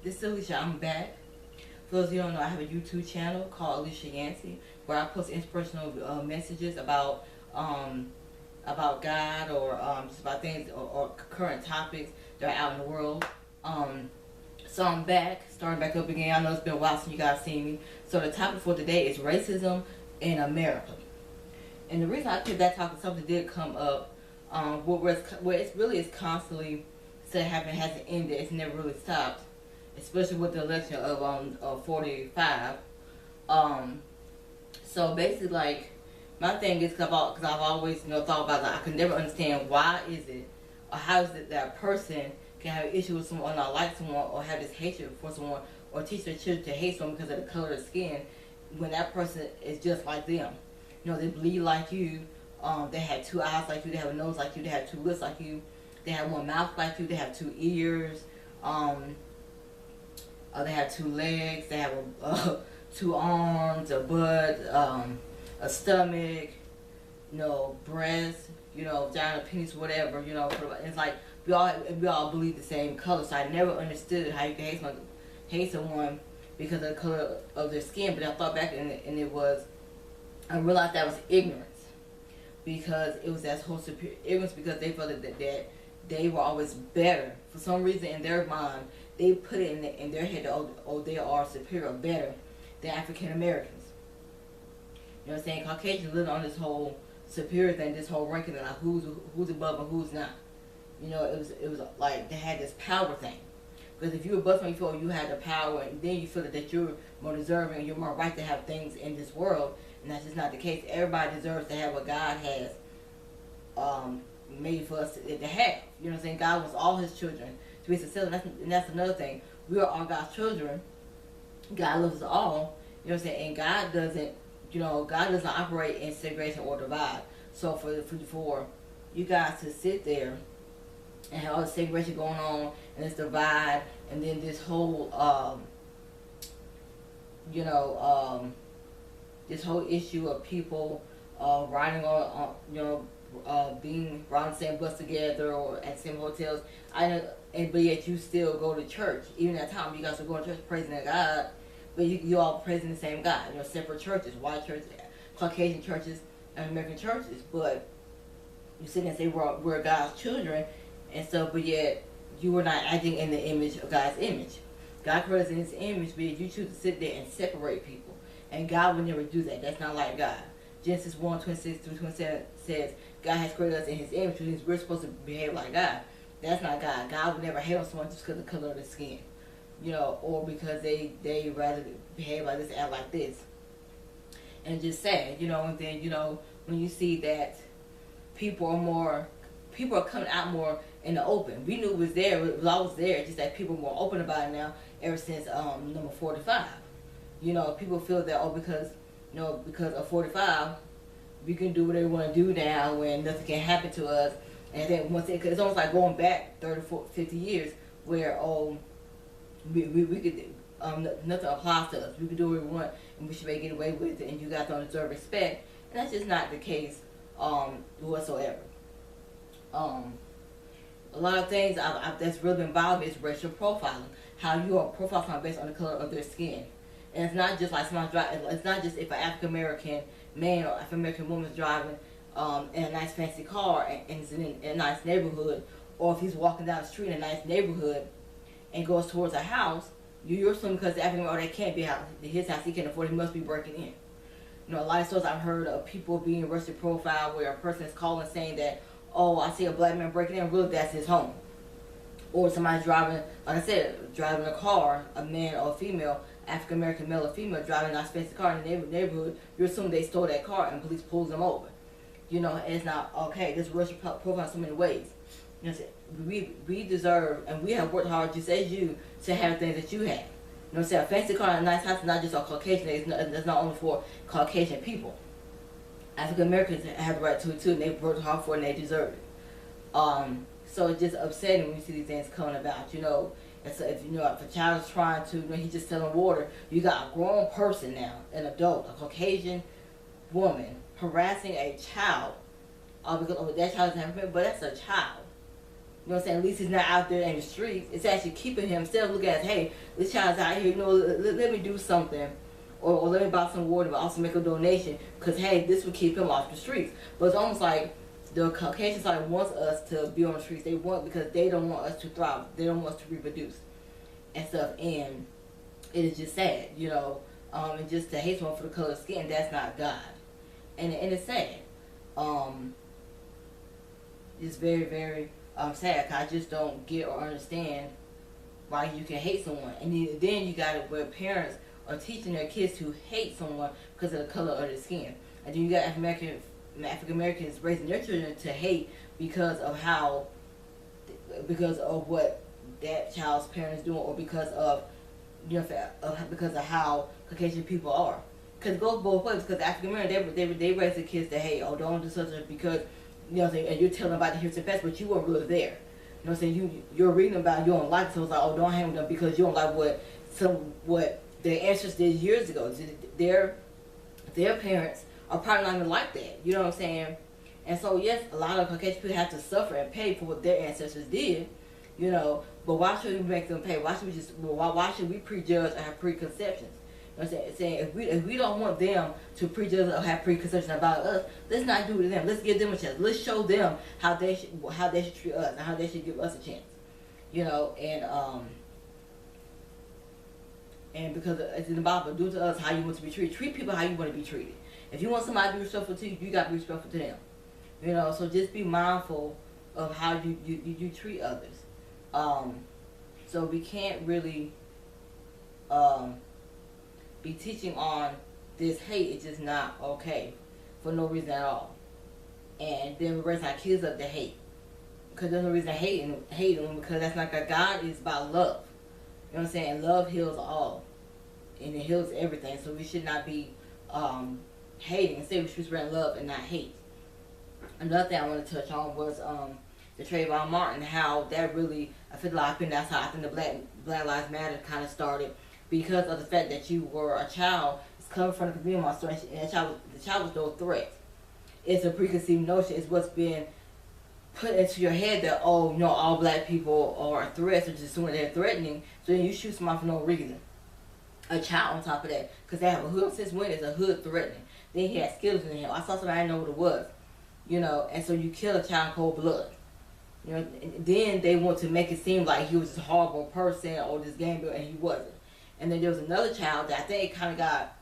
This is Alicia. I'm back. For those of you who don't know, I have a YouTube channel called Alicia Yancey where I post inspirational messages about God or just about things or current topics that are out in the world. So I'm back, starting back up again. I know it's been a while since you guys seen me. So the topic for today is racism in America. And the reason I picked that topic, something did come up, where it's really is constantly still happening, hasn't ended, it's never really stopped, especially with the election of 45. So basically, like, my thing is because I've always thought about that. I can never understand why is it or how is it that a person can have an issue with someone or not like someone or have this hatred for someone or teach their children to hate someone because of the color of their skin when that person is just like them. They bleed like you. They have two eyes like you. They have a nose like you. They have two lips like you. They have one mouth like you. They have two ears. They have two legs. They have two arms, a butt, a stomach, breast, vagina, penis, whatever. It's like we all believe the same color. So I never understood how you can hate someone because of the color of their skin. But I thought back and I realized that was ignorance, because it was that whole superior ignorance because they felt that they were always better. For some reason in their mind, they put it in their head that, they are superior or better than African Americans. You know what I'm saying? Caucasians live on this whole superior thing, this whole ranking, like who's above and who's not. It was like they had this power thing. Because if you were above someone, you feel you had the power, and then you feel that you're more deserving and you're more right to have things in this world. And that's just not the case. Everybody deserves to have what God has made for us to have. You know what I'm saying? God wants all His children to be successful. And that's another thing. We are all God's children. God loves us all. You know what I'm saying? And God doesn't operate in segregation or divide. So for you guys to sit there and have all the segregation going on and this divide and then this whole this whole issue of people riding on being riding the same bus together or at the same hotels. But yet you still go to church. Even at time you guys are going to church praising God, but you all praising the same God. Separate churches, white churches, Caucasian churches, and American churches. But you sit and say we're God's children and stuff, but yet you were not acting in the image of God's image. God created us in His image, but you choose to sit there and separate people. And God would never do that. That's not like God. Genesis 1:26-27 says God has created us in His image, which means we're supposed to behave like God. That's not God. God would never hate on someone just because of the color of their skin, or because they rather behave like this, act like this. And just sad, and then, when you see that people are coming out more in the open. We knew it was there, it was always there, just that people are more open about it now ever since number 45. People feel that, because of 45, we can do whatever we want to do now when nothing can happen to us. And then cause it's almost like going back 30, 40, 50 years where, we could, nothing applies to us. We can do what we want and we should be get away with it and you guys don't deserve respect. And that's just not the case, whatsoever. A lot of things that's really been bothering me is racial profiling. How you are profiled someone based on the color of their skin. And it's not just like someone's driving. It's not just if an African American man or African American woman is driving in a nice fancy car and is in a nice neighborhood, or if he's walking down the street in a nice neighborhood and goes towards a house, you're assuming because the African American, that can't be his house, he can't afford it, he must be breaking in. A lot of stories I've heard of people being racially profiled where a person is calling saying that, oh, I see a black man breaking in, really that's his home. Or somebody's driving, like I said, driving a car, a man or a female, African American male or female, driving a nice fancy car in the neighborhood, you're assuming they stole that car and police pulls them over. And it's not okay. This racial profile in so many ways. We deserve, and we have worked hard just as you to have things that you have. A fancy car and a nice house is not just a Caucasian. It's not only for Caucasian people. African Americans have the right to it too, and they've worked hard for it and they deserve it. So it's just upsetting when you see these things coming about. And so if a child is trying to, he's just selling water, you got a grown person now, an adult, a Caucasian woman harassing a child, because that child is African, but that's a child. You know what I'm saying? At least he's not out there in the streets. It's actually keeping him. Instead of looking at, hey, this child's out here, let me do something. Or let me buy some water, but also make a donation. Because, hey, this would keep him off the streets. But it's almost like the Caucasian society wants us to be on the streets. They want, because they don't want us to thrive. They don't want us to reproduce and stuff. And it is just sad, and just to hate someone for the color of skin, that's not God. And it's sad. It's very, very sad. Cause I just don't get or understand why you can hate someone. And then you got it where parents are teaching their kids to hate someone because of the color of their skin. And then you got African Americans raising their children to hate because of what that child's parents doing, or because of how Caucasian people are. Because it goes both ways. Because African Americans, they raise their kids to hate, oh, don't do such and because, and you're telling them about the history and past, but you weren't really there. You know what I'm saying? You're reading about it, you don't like it, so it's like, oh, don't hang with them because you don't like what their ancestors did years ago. Their parents are probably not even like that. You know what I'm saying? And so, yes, a lot of Caucasian people have to suffer and pay for what their ancestors did, but why should we make them pay? Why should we prejudge or have preconceptions? You know what I'm saying? If we don't want them to prejudge or have preconceptions about us, let's not do it to them. Let's give them a chance. Let's show them how they should treat us and how they should give us a chance. And because it's in the Bible, do to us how you want to be treated. Treat people how you want to be treated. If you want somebody to be respectful to you, you got to be respectful to them. So just be mindful of how you treat others. So we can't really be teaching on this hate. It's just not okay for no reason at all. And then we raise our kids up to hate. Because there's no reason to hate them, because that's not God. God is about love. You know what I'm saying? Love heals all. And it heals everything. So we should not be hating. Instead, we should spread love and not hate. Another thing I want to touch on was the Trayvon Martin, how that really, I feel like that's how I think the Black Lives Matter kind of started, because of the fact that you were a child, it's coming from the community store, and the child was no threat. It's a preconceived notion. It's what's been put into your head that, all black people are threats, or just someone they're threatening, so then you shoot somebody for no reason. A child on top of that, because they have a hood. Since when is a hood threatening? Then he had skills in him. I saw somebody, I didn't know what it was, and so you kill a child in cold blood. And then they want to make it seem like he was this horrible person or this gang builder, and he wasn't. And then there was another child that I think kind of got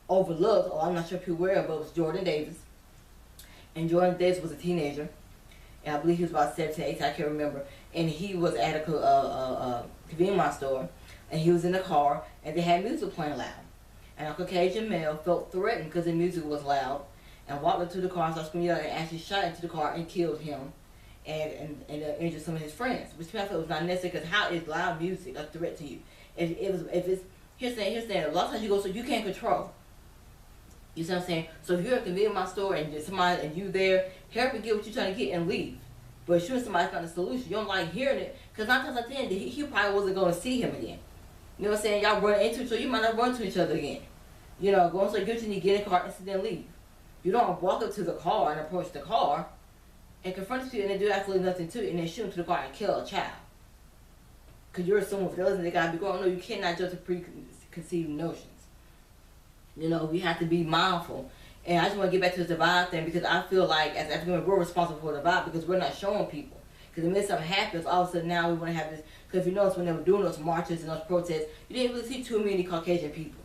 overlooked, or I'm not sure if you're aware of, but it was Jordan Davis. And Jordan Davis was a teenager, and I believe he was about 17, 18, I can't remember. And he was at a convenience store, and he was in the car, and they had music playing loud. And a Caucasian male felt threatened because the music was loud, and walked up to the car and started screaming, and actually shot into the car and killed him, and injured some of his friends. Which I felt was not necessary, because how is loud music a threat to you? If it's here's saying a lot of times you go, so you can't control. You see what I'm saying? So if you're at the convenience store and there's somebody and you there, help and get what you're trying to get and leave. But shooting somebody's not the solution. You don't like hearing it, because 9 times out of 10, he probably wasn't going to see him again. You know what I'm saying? Y'all run into each other, you might not run to each other again. Going so good, you need to get in the car and then leave. You don't walk up to the car and approach the car and confront the people and they do absolutely nothing to it, and then shoot into the car and kill a child. Because you're assuming if those, they got to be grown. No, you cannot judge the preconceived notions. We have to be mindful. And I just want to get back to the divide thing, because I feel like as African Americans, we're responsible for the divide, because we're not showing people. Because the minute something happens, all of a sudden now we want to have this. Because if you notice, when they were doing those marches and those protests, you didn't really see too many Caucasian people.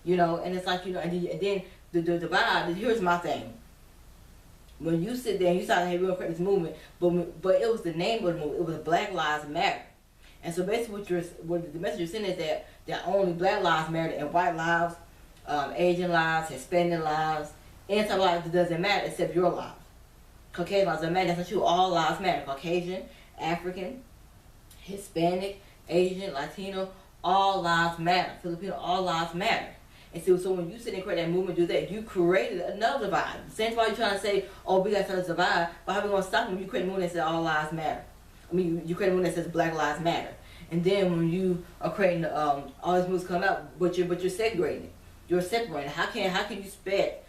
And it's like, and then the divide, here's my thing. When you sit there and you start, hey, we're going to create this movement, but it was the name of the movement. It was Black Lives Matter. And so basically what the message you're saying is that only black lives matter, and white lives, Asian lives, Hispanic lives, any type of life, it doesn't matter except your life. Caucasian lives doesn't matter. That's not true. All lives matter. Caucasian, African, Hispanic, Asian, Latino, all lives matter. Filipino, all lives matter. And so when you sit and create that movement, do that, you created another divide. Same why you're trying to say, we got to divide, but how are we going to stop them? You create a movement that says all lives matter. You create a movement that says Black Lives Matter. And then when you are creating all these moves come out, but you're segregating it. You're separating. How can you expect?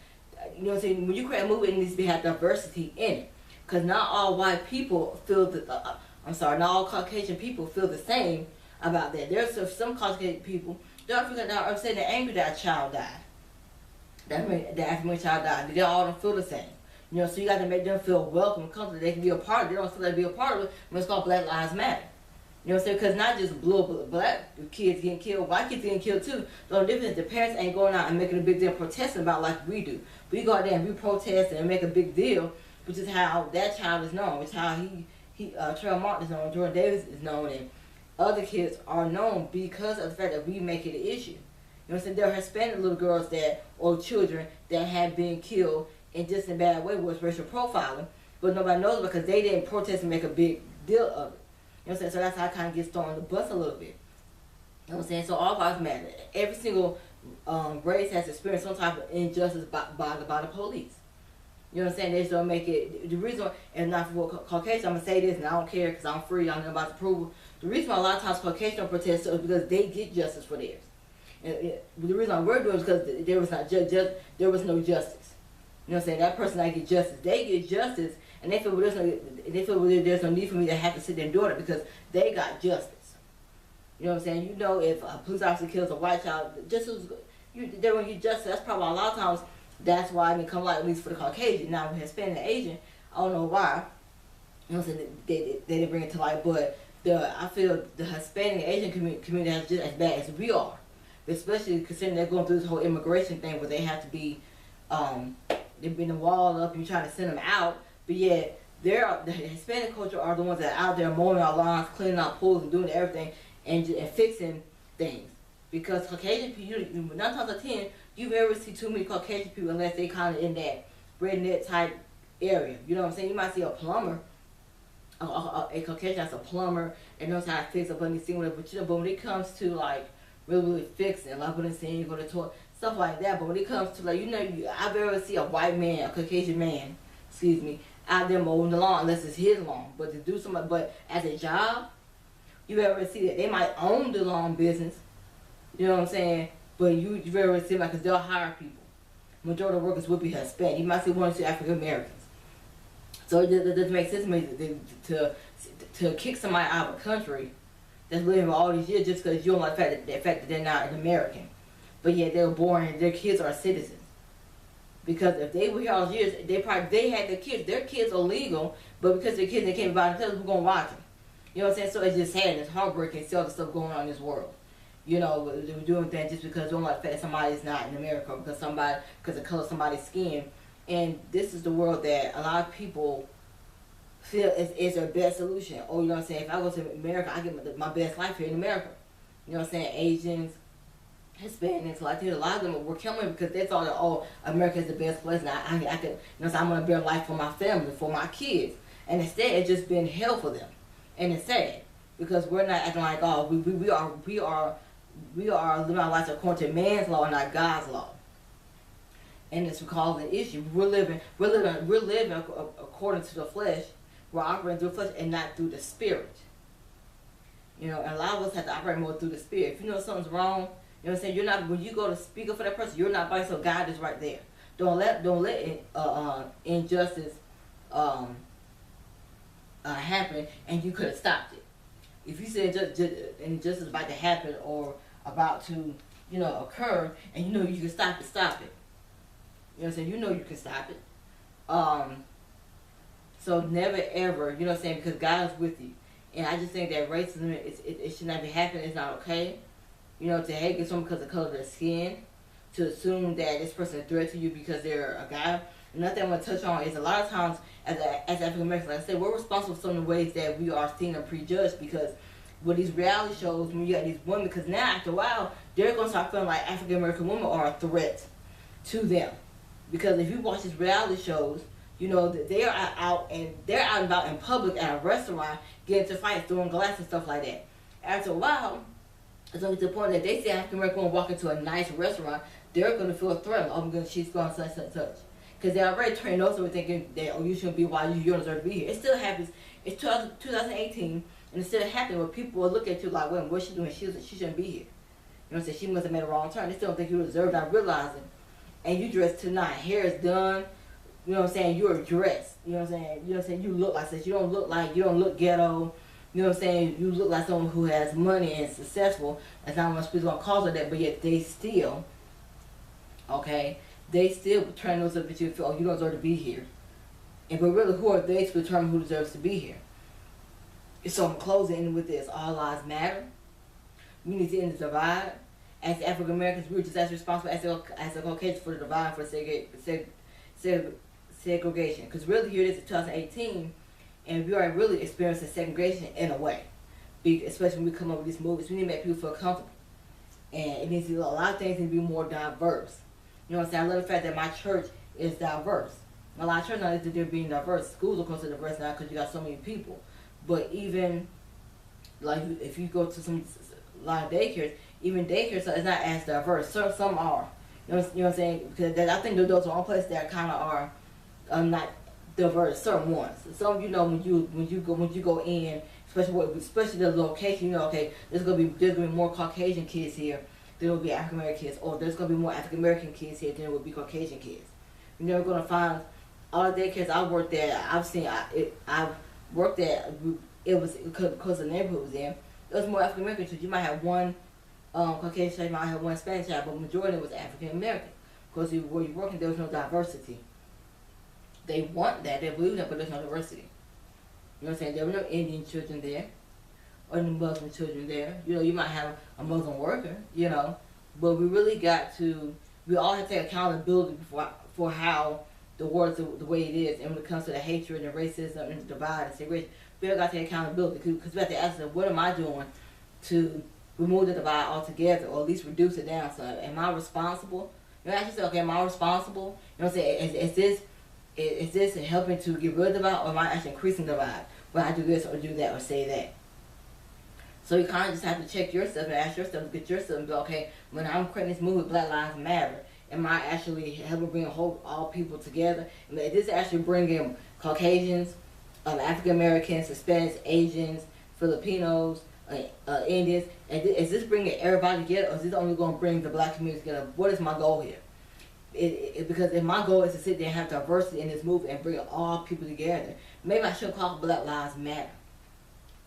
You know what I'm saying? When you create a movement, it needs to have diversity in it, because not all white people feel that I'm sorry, not all Caucasian people feel the same about that. There's some Caucasian people they're upset and angry that a child died. That African American child died. They all don't feel the same. You know, so you got to make them feel welcome, comfortable. They can be a part of it. They don't feel like be a part of it when it's called Black Lives Matter. You know what I'm saying? Because not just black kids getting killed, white kids getting killed too. The only difference is the parents ain't going out and making a big deal protesting about like we do. We go out there and we protest and make a big deal, which is how that child is known, which is how Trayvon Martin is known, Jordan Davis is known, and other kids are known because of the fact that we make it an issue. You know what I'm saying? There are Hispanic little girls or children that have been killed in just a bad way with racial profiling, but nobody knows because they didn't protest and make a big deal of it. You know what I'm saying? So that's how I kind of get thrown on the bus a little bit. You know what I'm saying? So all lives matter. Every single race has experienced some type of injustice by the police. You know what I'm saying? They just don't make it. The reason, and not for Caucasian, I'm going to say this, and I don't care because I'm free, I'm not about to prove it. The reason why a lot of times Caucasians don't protest is because they get justice for theirs. And the reason we're doing it is because there was no justice. You know what I'm saying? That person that get justice, they get justice, and they feel there's no need for me to have to sit there and do it because they got justice. You know what I'm saying? You know, if a police officer kills a white child, they're going to get justice. That's probably a lot of times. That's why it come like at least for the Caucasian. Now, with Hispanic and Asian, I don't know why. You know what I'm saying? They didn't bring it to light, but I feel the Hispanic and Asian community is just as bad as we are, especially considering they're going through this whole immigration thing where they have to be. They've been the wall up and you're trying to send them out, but yet the Hispanic culture are the ones that are out there mowing our lawns, cleaning out pools, and doing everything and fixing things. Because Caucasian people, 9 times out of 10, you ever see too many Caucasian people unless they kind of in that redneck type area. You know what I'm saying? You might see a plumber, a Caucasian that's a plumber and knows how to fix up anything, but when it comes to like really fixing, like what I'm saying, you go to toilet, stuff like that. But when it comes to like, I've ever see a white man, a Caucasian man, out there mowing the lawn unless it's his lawn. But to do something, but as a job, you ever see that they might own the lawn business. You know what I'm saying? But you ever see like, because they'll hire people. Majority of workers will be Hispanic. You might see 1 or 2 African Americans. So it doesn't make sense to me to kick somebody out of a country that's living for all these years just because you don't like the fact that they're not an American. But yet they were born and their kids are citizens. Because if they were here all these years, they had their kids are legal, but because their kids they can't buy themselves, we're gonna watch them. You know what I'm saying? So it's just sad, it's heartbreaking, see all the stuff going on in this world. You know, they're doing things just because they don't like the fact that somebody's not in America, because of the color of somebody's skin. And this is the world that a lot of people feel is their best solution. Oh, you know what I'm saying? If I go to America, I get my best life here in America. You know what I'm saying? Asians, Hispanics, Latinos, a lot of them were coming because they thought that, oh, America is the best place, and I can, I'm going to build life for my family, for my kids. And instead, it's just been hell for them. And it's sad because we're not acting like, oh, we are living our lives according to man's law, not God's law. And it's causing an issue. We're living according to the flesh. We're operating through the flesh and not through the spirit. You know, and a lot of us have to operate more through the spirit. If you know something's wrong, you know what I'm saying, when you go to speak up for that person, you're not by yourself. God is right there. Don't let injustice happen, and you could have stopped it. If you said injustice is about to happen or about to, occur, and you can stop it. You know what I'm saying? You can stop it. So never ever, you know what I'm saying, because God is with you. And I just think that racism, it should not be happening. It's not okay. To hate someone because of the color of their skin, to assume that this person is a threat to you because they're a guy. Another thing I want to touch on is a lot of times as African Americans, like I said, we're responsible for some of the ways that we are seen or prejudged because with these reality shows, when you got these women, because now after a while, they're going to start feeling like African American women are a threat to them. Because if you watch these reality shows, that they are out and about in public at a restaurant, getting into fights, throwing glass and stuff like that. After a while, it's only to the point that they see African American woman walk into a nice restaurant, they're going to feel a threat. Oh, she's going such and such. Because they're already trained those who are thinking that, oh, you shouldn't be why you don't deserve to be here. It still happens. It's 2018, and it's still happening where people will look at you like, wait, what's she doing? She shouldn't be here. You know what I'm saying? She must have made a wrong turn. They still don't think you deserve, not realizing. And you dress tonight, hair is done. You know what I'm saying? You're dressed. You know what I'm saying? You look like this. You don't look ghetto. You know what I'm saying? You look like someone who has money and successful. That's not much people gonna call it that, but yet they still, okay, they still turn those up at you and feel, oh, you don't deserve to be here. And but really, who are they to determine who deserves to be here? So I'm closing with this: all lives matter. We need to end the divide. As African Americans, we're just as responsible as the Caucasians for the divide, for segregation. Because really, here it is in 2018, and we are really experiencing segregation in a way. Especially when we come up with these movies, we need to make people feel comfortable, and it needs to be a lot of things need to be more diverse. You know what I'm saying? I love the fact that my church is diverse. A lot of churches now they're being diverse. Schools are considered diverse now because you got so many people. But even like if you go to a lot of daycares, even daycares so it's not as diverse. Some are. You know what I'm saying? Because I think those are one place that kind of are not diverse. Certain ones. Some when you go in, especially the location. You know, okay, there's gonna be more Caucasian kids here than there will be African American kids, or there's gonna be more African American kids here than there will be Caucasian kids. You're never gonna find all the daycares I worked at. I've worked at. It was because the neighborhood was there. There was more African American kids. You might have one Caucasian child, you might have one Spanish child, but the majority was African American. Because where you're working, there was no diversity. They want that, they believe that, but there's no diversity. You know what I'm saying? There were no Indian children there, or no Muslim children there. You know, you might have a Muslim worker, but we really we all have to take accountability for how the world's the way it is, and when it comes to the hatred and racism and the divide and segregation, we all got to take accountability because we have to ask them, what am I doing to remove the divide altogether, or at least reduce it down? So, am I responsible? You know, ask yourself, okay, am I responsible? You know what I'm saying? Is this helping to get rid of the divide, or am I actually increasing the divide when I do this or do that or say that? So you kind of just have to check yourself and ask yourself, get yourself and go, okay, when I'm creating this movie, Black Lives Matter, am I actually helping bring all people together? Is this actually bringing Caucasians, African Americans, Hispanics, Asians, Filipinos, Indians? Is this bringing everybody together, or is this only going to bring the black community together? What is my goal here? Because if my goal is to sit there and have diversity in this movie and bring all people together, maybe I should call it Black Lives Matter.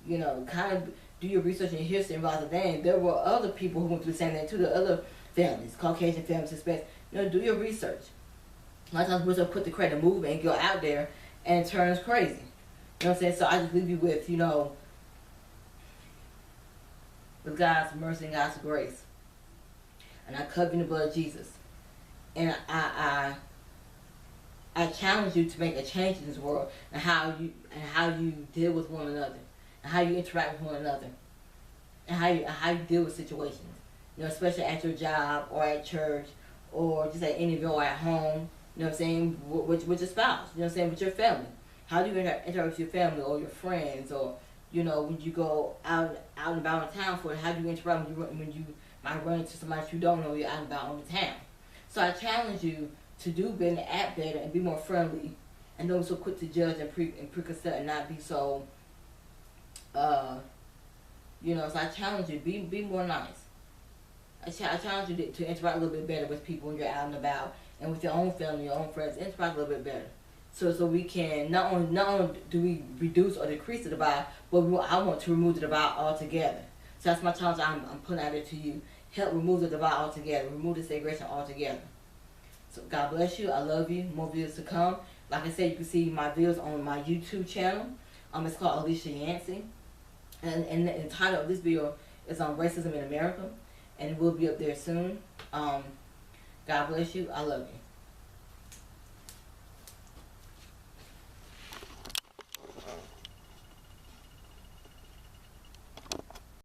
You know, kind of do your research in history and realize that, dang, there were other people who went through the same thing too, the other families, Caucasian families, Hispanics. Do your research. A lot of times we're supposed to put the creative movement and go out there and it turns crazy. You know what I'm saying? So I just leave you with, with God's mercy and God's grace. And I cover you in the blood of Jesus. And I challenge you to make a change in this world, and how you deal with one another, and how you interact with one another, and how you deal with situations. Especially at your job or at church or just at any event or at home. You know what I'm saying? With your spouse. You know what I'm saying? With your family. How do you interact with your family or your friends, or when you go out and about in town for it? How do you interact when you might run into somebody you don't know? You're out and about on the town. So I challenge you to do better, and act better, and be more friendly, and don't be so quick to judge and preconcept, and not be so. So I challenge you, be more nice. I challenge you to interact a little bit better with people when you're out and about, and with your own family, your own friends. Interact a little bit better, so we can not only do we reduce or decrease the divide, but I want to remove the divide altogether. So that's my challenge I'm putting out there to you. Help remove the divide altogether, remove the segregation altogether. So God bless you. I love you. More videos to come. Like I said, you can see my videos on my YouTube channel. It's called Alicia Yancey, and the title of this video is on racism in America, and it will be up there soon. God bless you. I love you.